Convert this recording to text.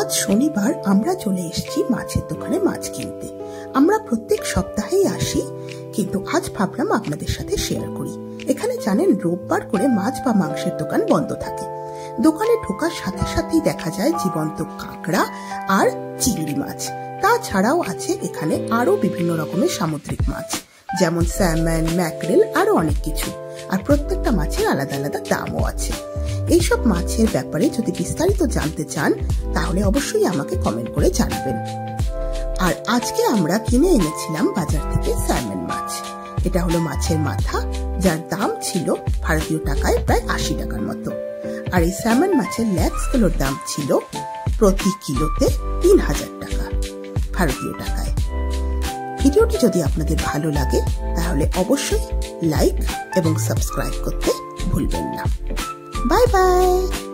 আজ শনিবার আমরা চলে এসেছি মাছের দোকানে মাছ কিনতে। আমরা প্রত্যেক সপ্তাহেই আসি, কিন্তু আজ ভাবলাম আপনাদের সাথে শেয়ার করি। এখানে জানেন রোববার করে মাছ বা মাংসের দোকান বন্ধ থাকে। দোকানে ঢোকার সাথে সাথেই দেখা যায় জীবন্ত কাঁকড়া আর চিংড়ি মাছ। তাছাড়াও আছে এখানে আরো বিভিন্ন রকমের সামুদ্রিক মাছ, যেমন স্যালমন, ম্যাকরেল, আরো অনেক কিছু। আর প্রত্যেকটা মাছের আলাদা আলাদা দামও আছে। এইসব মাছের ব্যাপারে যদি বিস্তারিত জানতে চান তাহলে অবশ্যই আমাকে কমেন্ট করে জানাবেন। আর আজকে আমরা কিনে এনেছিলাম বাজার থেকে স্যালমন মাছ। এটা হলো মাছের মাথা, যার দাম ছিল ভারতীয় টাকায় প্রায় ৮০ টাকার মতো। আর এই স্যালমন মাছের লেগস গুলোর দাম ছিল প্রতি কিলোতে ৩০০০ টাকা ভারতীয় টাকায়। ভিডিওটি যদি আপনাদের ভালো লাগে তাহলে অবশ্যই লাইক এবং সাবস্ক্রাইব করতে ভুলবেন না। Bye bye.